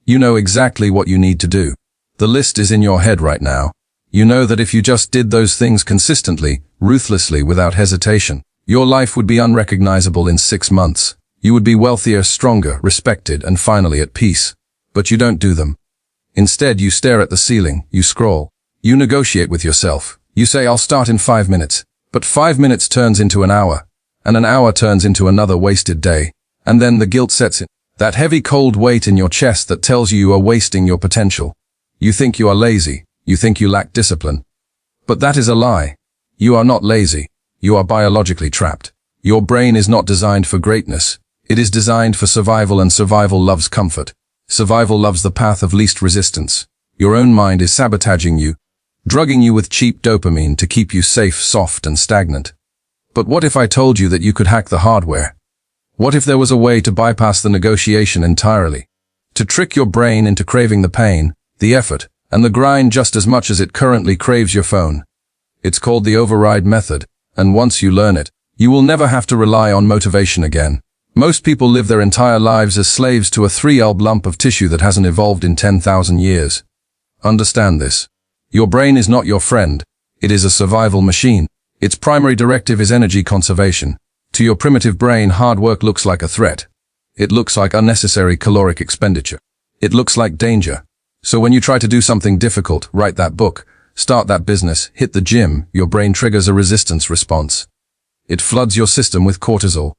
You know exactly what you need to do. The list is in your head right now. You know that if you just did those things consistently, ruthlessly, without hesitation, your life would be unrecognizable in 6 months. You would be wealthier, stronger, respected, and finally at peace. But you don't do them. Instead, you stare at the ceiling, you scroll. You negotiate with yourself. You say, I'll start in 5 minutes. But 5 minutes turns into an hour, and an hour turns into another wasted day. And then the guilt sets in. That heavy cold weight in your chest that tells you are wasting your potential. You think you are lazy. You think you lack discipline. But that is a lie. You are not lazy. You are biologically trapped. Your brain is not designed for greatness. It is designed for survival, and survival loves comfort. Survival loves the path of least resistance. Your own mind is sabotaging you, drugging you with cheap dopamine to keep you safe, soft, and stagnant. But what if I told you that you could hack the hardware? What if there was a way to bypass the negotiation entirely? To trick your brain into craving the pain, the effort, and the grind just as much as it currently craves your phone. It's called the override method, and once you learn it, you will never have to rely on motivation again. Most people live their entire lives as slaves to a 3-elb lump of tissue that hasn't evolved in 10,000 years. Understand this. Your brain is not your friend. It is a survival machine. Its primary directive is energy conservation. To your primitive brain, hard work looks like a threat. It looks like unnecessary caloric expenditure. It looks like danger. So when you try to do something difficult, write that book, start that business, hit the gym, your brain triggers a resistance response. It floods your system with cortisol.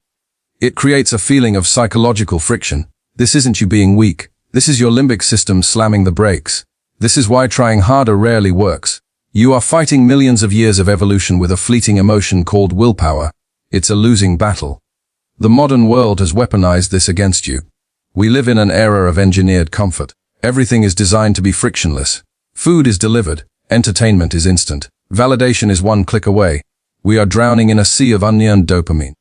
It creates a feeling of psychological friction. This isn't you being weak. This is your limbic system slamming the brakes. This is why trying harder rarely works. You are fighting millions of years of evolution with a fleeting emotion called willpower. It's a losing battle. The modern world has weaponized this against you. We live in an era of engineered comfort. Everything is designed to be frictionless. Food is delivered. Entertainment is instant. Validation is one click away. We are drowning in a sea of unearned dopamine.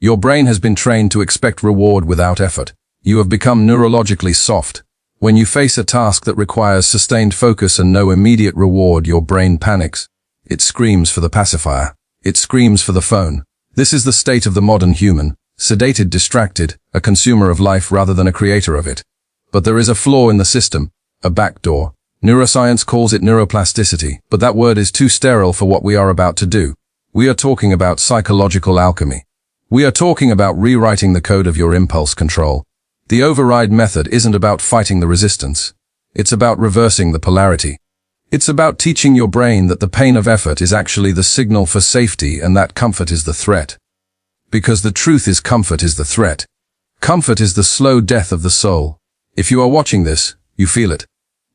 Your brain has been trained to expect reward without effort. You have become neurologically soft. When you face a task that requires sustained focus and no immediate reward, your brain panics. It screams for the pacifier. It screams for the phone. This is the state of the modern human, sedated, distracted, a consumer of life rather than a creator of it. But there is a flaw in the system, a backdoor. Neuroscience calls it neuroplasticity, but that word is too sterile for what we are about to do. We are talking about psychological alchemy. We are talking about rewriting the code of your impulse control. The override method isn't about fighting the resistance. It's about reversing the polarity. It's about teaching your brain that the pain of effort is actually the signal for safety and that comfort is the threat. Because the truth is, comfort is the threat. Comfort is the slow death of the soul. If you are watching this, you feel it.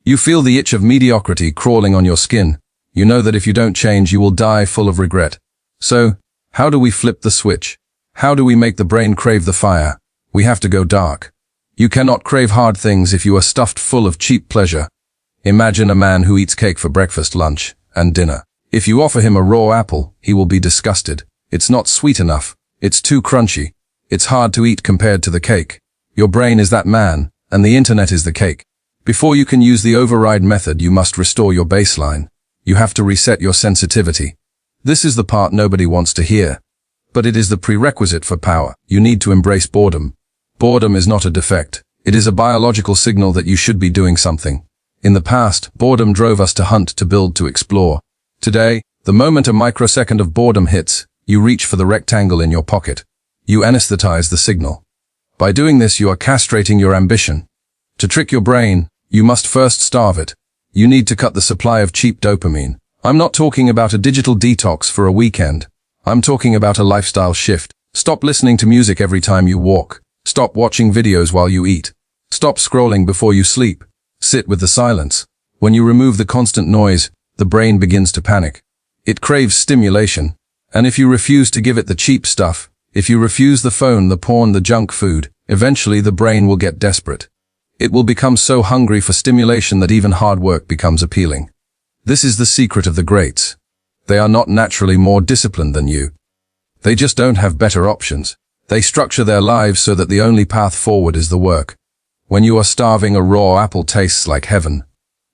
You feel the itch of mediocrity crawling on your skin. You know that if you don't change, you will die full of regret. So, how do we flip the switch? How do we make the brain crave the fire? We have to go dark. You cannot crave hard things if you are stuffed full of cheap pleasure. Imagine a man who eats cake for breakfast, lunch, and dinner. If you offer him a raw apple, he will be disgusted. It's not sweet enough. It's too crunchy. It's hard to eat compared to the cake. Your brain is that man, and the internet is the cake. Before you can use the override method, you must restore your baseline. You have to reset your sensitivity. This is the part nobody wants to hear. But it is the prerequisite for power. You need to embrace boredom. Boredom is not a defect. It is a biological signal that you should be doing something. In the past, boredom drove us to hunt, to build, to explore. Today, the moment a microsecond of boredom hits, you reach for the rectangle in your pocket. You anesthetize the signal. By doing this, you are castrating your ambition. To trick your brain, you must first starve it. You need to cut the supply of cheap dopamine. I'm not talking about a digital detox for a weekend. I'm talking about a lifestyle shift. Stop listening to music every time you walk. Stop watching videos while you eat. Stop scrolling before you sleep. Sit with the silence. When you remove the constant noise, the brain begins to panic. It craves stimulation. And if you refuse to give it the cheap stuff, if you refuse the phone, the porn, the junk food, eventually the brain will get desperate. It will become so hungry for stimulation that even hard work becomes appealing. This is the secret of the greats. They are not naturally more disciplined than you. They just don't have better options. They structure their lives so that the only path forward is the work. When you are starving, a raw apple tastes like heaven.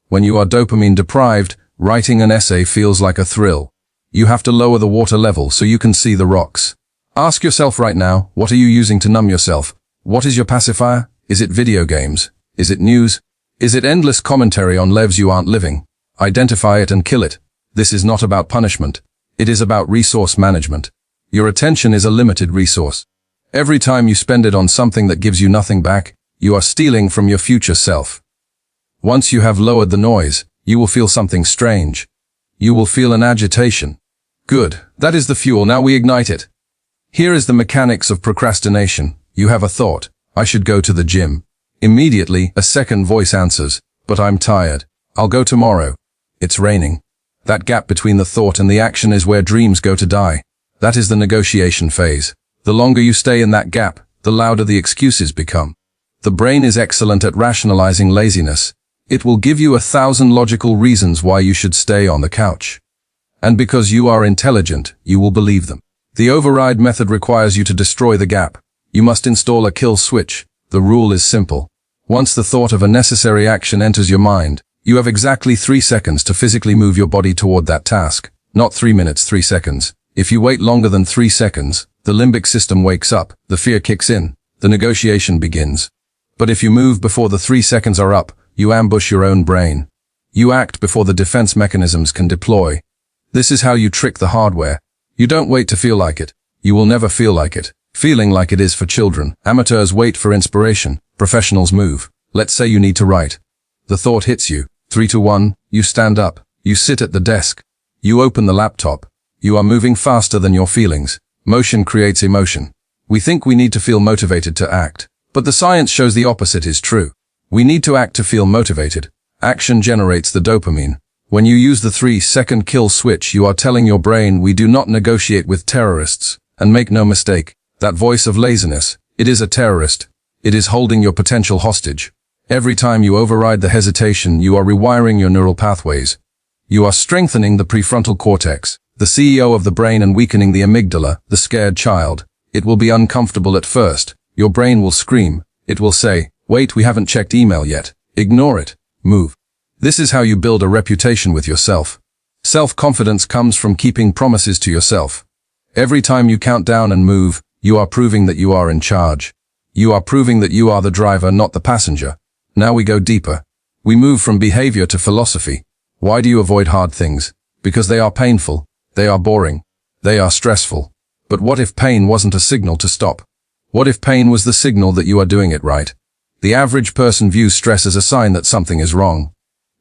When you are dopamine deprived, writing an essay feels like a thrill. You have to lower the water level so you can see the rocks. Ask yourself right now, what are you using to numb yourself? What is your pacifier? Is it video games? Is it news? Is it endless commentary on lives you aren't living? Identify it and kill it. This is not about punishment. It is about resource management. Your attention is a limited resource. Every time you spend it on something that gives you nothing back, you are stealing from your future self. Once you have lowered the noise, you will feel something strange. You will feel an agitation. Good, that is the fuel, now we ignite it. Here is the mechanics of procrastination. You have a thought, I should go to the gym. Immediately, a second voice answers, but I'm tired. I'll go tomorrow. It's raining. That gap between the thought and the action is where dreams go to die. That is the negotiation phase. The longer you stay in that gap, the louder the excuses become. The brain is excellent at rationalizing laziness. It will give you 1,000 logical reasons why you should stay on the couch. And because you are intelligent, you will believe them. The override method requires you to destroy the gap. You must install a kill switch. The rule is simple. Once the thought of a necessary action enters your mind, you have exactly 3 seconds to physically move your body toward that task. Not 3 minutes, 3 seconds. If you wait longer than 3 seconds, the limbic system wakes up, the fear kicks in, the negotiation begins. But if you move before the 3 seconds are up, you ambush your own brain. You act before the defense mechanisms can deploy. This is how you trick the hardware. You don't wait to feel like it. You will never feel like it. Feeling like it is for children. Amateurs wait for inspiration. Professionals move. Let's say you need to write. The thought hits you. 3 to 1, you stand up. You sit at the desk. You open the laptop. You are moving faster than your feelings. Motion creates emotion. We think we need to feel motivated to act. But the science shows the opposite is true. We need to act to feel motivated. Action generates the dopamine. When you use the 3-second kill switch, you are telling your brain we do not negotiate with terrorists. And make no mistake, that voice of laziness, it is a terrorist. It is holding your potential hostage. Every time you override the hesitation, you are rewiring your neural pathways. You are strengthening the prefrontal cortex, the CEO of the brain, and weakening the amygdala, the scared child. It will be uncomfortable at first. Your brain will scream. It will say, wait, we haven't checked email yet. Ignore it. Move. This is how you build a reputation with yourself. Self-confidence comes from keeping promises to yourself. Every time you count down and move, you are proving that you are in charge. You are proving that you are the driver, not the passenger. Now we go deeper. We move from behavior to philosophy. Why do you avoid hard things? Because they are painful. They are boring. They are stressful. But what if pain wasn't a signal to stop? What if pain was the signal that you are doing it right? The average person views stress as a sign that something is wrong.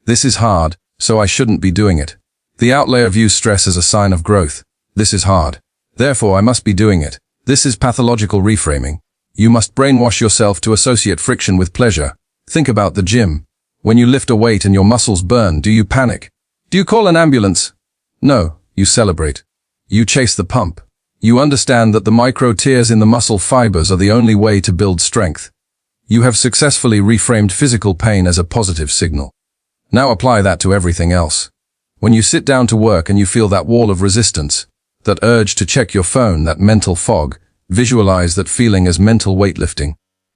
This is hard, so I shouldn't be doing it. The outlier views stress as a sign of growth. This is hard. Therefore, I must be doing it. This is pathological reframing. You must brainwash yourself to associate friction with pleasure. Think about the gym. When you lift a weight and your muscles burn, do you panic? Do you call an ambulance? No, you celebrate. You chase the pump. You understand that the micro tears in the muscle fibers are the only way to build strength. You have successfully reframed physical pain as a positive signal. Now apply that to everything else. When you sit down to work and you feel that wall of resistance, that urge to check your phone, that mental fog, visualize that feeling as mental weightlifting.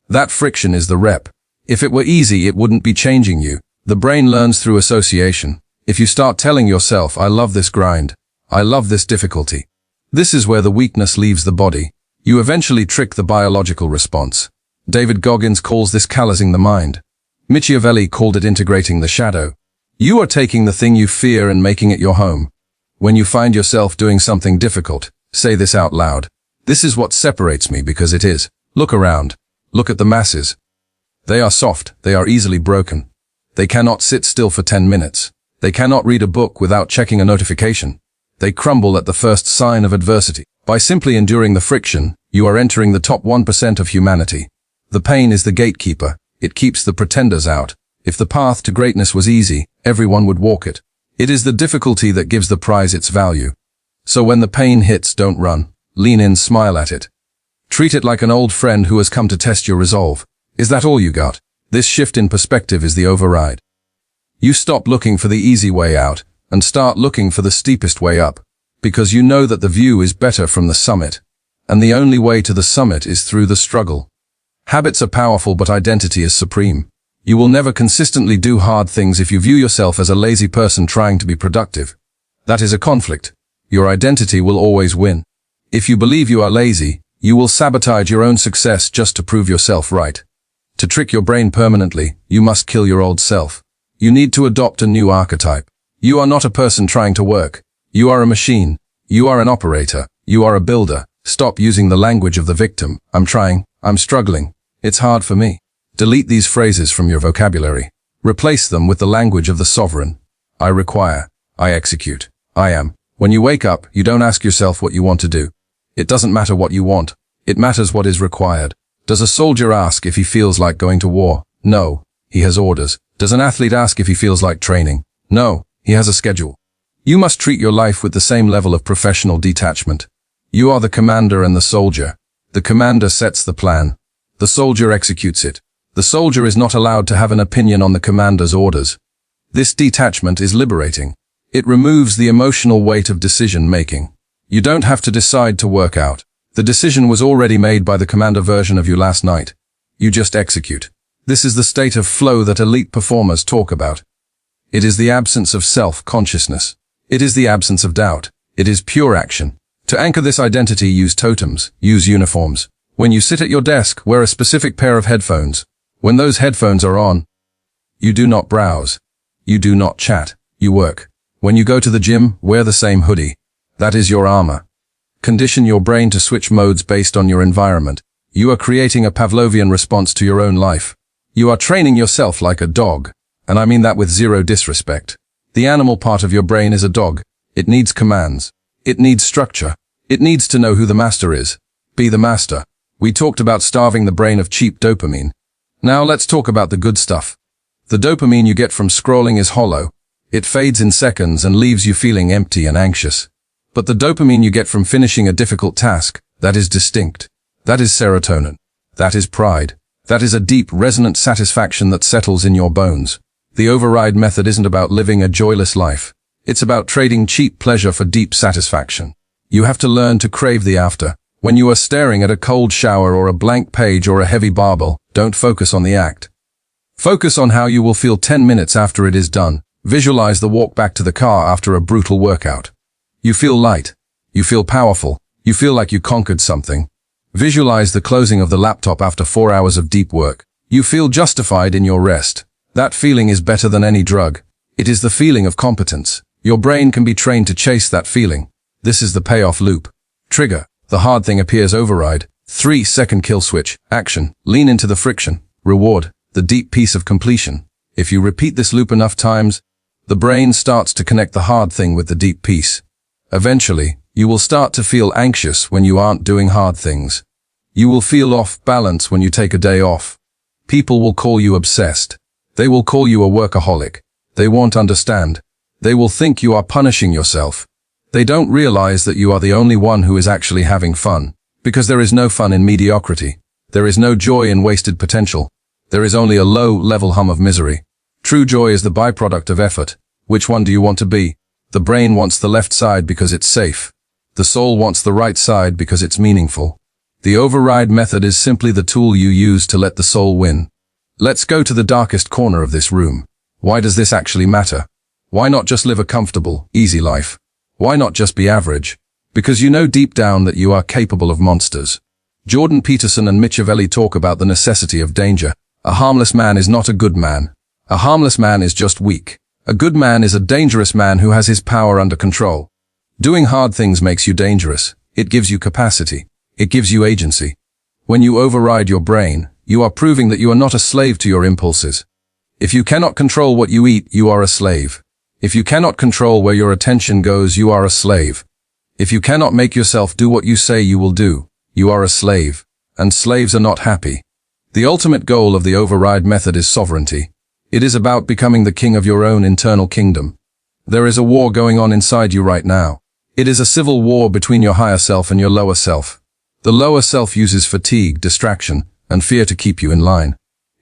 That friction is the rep. If it were easy, it wouldn't be changing you. The brain learns through association. If you start telling yourself, I love this grind, I love this difficulty, this is where the weakness leaves the body. You eventually trick the biological response. David Goggins calls this callousing the mind. Machiavelli called it integrating the shadow. You are taking the thing you fear and making it your home. When you find yourself doing something difficult, say this out loud. This is what separates me, because it is. Look around. Look at the masses. They are soft. They are easily broken. They cannot sit still for 10 minutes. They cannot read a book without checking a notification. They crumble at the first sign of adversity. By simply enduring the friction, you are entering the top 1% of humanity. The pain is the gatekeeper. It keeps the pretenders out. If the path to greatness was easy, everyone would walk it. It is the difficulty that gives the prize its value. So when the pain hits, don't run. Lean in, smile at it. Treat it like an old friend who has come to test your resolve. Is that all you got? This shift in perspective is the override. You stop looking for the easy way out and start looking for the steepest way up, because you know that the view is better from the summit, and the only way to the summit is through the struggle. Habits are powerful, but identity is supreme. You will never consistently do hard things if you view yourself as a lazy person trying to be productive. That is a conflict. Your identity will always win. If you believe you are lazy, you will sabotage your own success just to prove yourself right. To trick your brain permanently, you must kill your old self. You need to adopt a new archetype. You are not a person trying to work. You are a machine. You are an operator. You are a builder. Stop using the language of the victim. I'm trying. I'm struggling. It's hard for me. Delete these phrases from your vocabulary. Replace them with the language of the sovereign. I require. I execute. I am. When you wake up, you don't ask yourself what you want to do. It doesn't matter what you want. It matters what is required. Does a soldier ask if he feels like going to war? No. He has orders. Does an athlete ask if he feels like training? No. He has a schedule. You must treat your life with the same level of professional detachment. You are the commander and the soldier. The commander sets the plan. The soldier executes it. The soldier is not allowed to have an opinion on the commander's orders. This detachment is liberating. It removes the emotional weight of decision-making. You don't have to decide to work out. The decision was already made by the commander version of you last night. You just execute. This is the state of flow that elite performers talk about. It is the absence of self-consciousness. It is the absence of doubt. It is pure action. To anchor this identity, use totems, use uniforms. When you sit at your desk, wear a specific pair of headphones. When those headphones are on, you do not browse. You do not chat. You work. When you go to the gym, wear the same hoodie. That is your armor. Condition your brain to switch modes based on your environment. You are creating a Pavlovian response to your own life. You are training yourself like a dog, and I mean that with zero disrespect. The animal part of your brain is a dog. It needs commands. It needs structure. It needs to know who the master is. Be the master. We talked about starving the brain of cheap dopamine. Now let's talk about the good stuff. The dopamine you get from scrolling is hollow. It fades in seconds and leaves you feeling empty and anxious. But the dopamine you get from finishing a difficult task, that is distinct. That is serotonin. That is pride. That is a deep, resonant satisfaction that settles in your bones. The override method isn't about living a joyless life. It's about trading cheap pleasure for deep satisfaction. You have to learn to crave the after. When you are staring at a cold shower or a blank page or a heavy barbell, don't focus on the act. Focus on how you will feel 10 minutes after it is done. Visualize the walk back to the car after a brutal workout. You feel light. You feel powerful. You feel like you conquered something. Visualize the closing of the laptop after 4 hours of deep work. You feel justified in your rest. That feeling is better than any drug. It is the feeling of competence. Your brain can be trained to chase that feeling. This is the payoff loop. Trigger. The hard thing appears. Override. 3-second kill switch. Action. Lean into the friction. Reward. The deep peace of completion. If you repeat this loop enough times, the brain starts to connect the hard thing with the deep peace. Eventually, you will start to feel anxious when you aren't doing hard things. You will feel off balance when you take a day off. People will call you obsessed. They will call you a workaholic. They won't understand. They will think you are punishing yourself. They don't realize that you are the only one who is actually having fun. Because there is no fun in mediocrity. There is no joy in wasted potential. There is only a low-level hum of misery. True joy is the byproduct of effort. Which one do you want to be? The brain wants the left side because it's safe. The soul wants the right side because it's meaningful. The override method is simply the tool you use to let the soul win. Let's go to the darkest corner of this room. Why does this actually matter? Why not just live a comfortable, easy life? Why not just be average? Because you know deep down that you are capable of monsters. Jordan Peterson and Machiavelli talk about the necessity of danger. A harmless man is not a good man. A harmless man is just weak. A good man is a dangerous man who has his power under control. Doing hard things makes you dangerous. It gives you capacity. It gives you agency. When you override your brain, you are proving that you are not a slave to your impulses. If you cannot control what you eat, you are a slave. If you cannot control where your attention goes, you are a slave. If you cannot make yourself do what you say you will do, you are a slave. And slaves are not happy. The ultimate goal of the override method is sovereignty. It is about becoming the king of your own internal kingdom. There is a war going on inside you right now. It is a civil war between your higher self and your lower self. The lower self uses fatigue, distraction, and fear to keep you in line.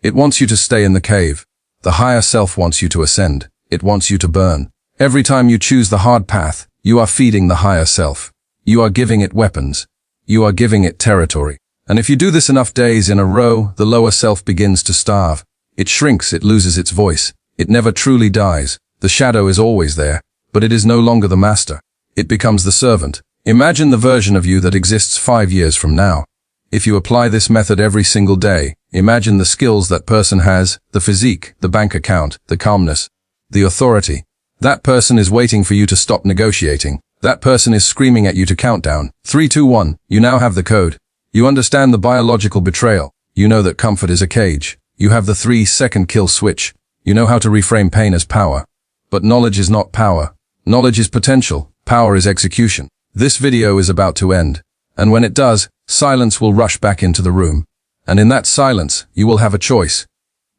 It wants you to stay in the cave. The higher self wants you to ascend. It wants you to burn. Every time you choose the hard path, you are feeding the higher self. You are giving it weapons. You are giving it territory. And if you do this enough days in a row, the lower self begins to starve. It shrinks, it loses its voice. It never truly dies. The shadow is always there, but it is no longer the master. It becomes the servant. Imagine the version of you that exists 5 years from now. If you apply this method every single day, Imagine the skills that person has, the physique, the bank account, the calmness, the authority. That person is waiting for you to stop negotiating. That person is screaming at you to count down. 3, 2, 1. You now have the code. You understand the biological betrayal. You know that comfort is a cage. You have the 3-second kill switch. You know how to reframe pain as power. But knowledge is not power. Knowledge is potential. Power is execution. This video is about to end. And when it does, silence will rush back into the room. And in that silence, you will have a choice.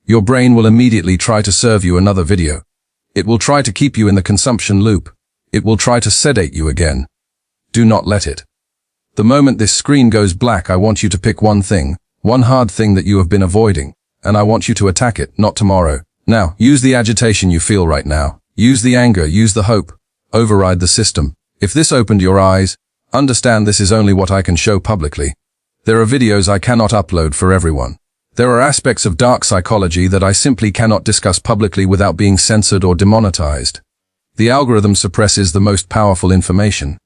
Your brain will immediately try to serve you another video. It will try to keep you in the consumption loop. It will try to sedate you again. Do not let it. The moment this screen goes black, I want you to pick one thing, one hard thing that you have been avoiding, and I want you to attack it, not tomorrow. Now, use the agitation you feel right now. Use the anger, use the hope. Override the system. If this opened your eyes, understand this is only what I can show publicly. There are videos I cannot upload for everyone. There are aspects of dark psychology that I simply cannot discuss publicly without being censored or demonetized. The algorithm suppresses the most powerful information.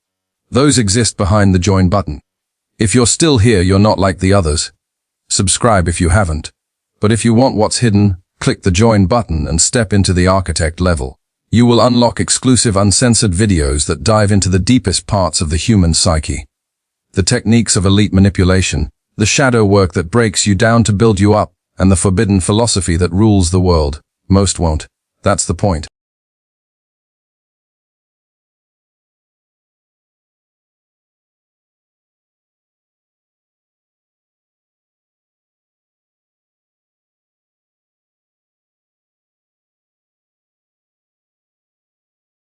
Those exist behind the join button. If you're still here, you're not like the others. Subscribe if you haven't. But if you want what's hidden, click the join button and step into the architect level. You will unlock exclusive uncensored videos that dive into the deepest parts of the human psyche. The techniques of elite manipulation, the shadow work that breaks you down to build you up, and the forbidden philosophy that rules the world. Most won't. That's the point.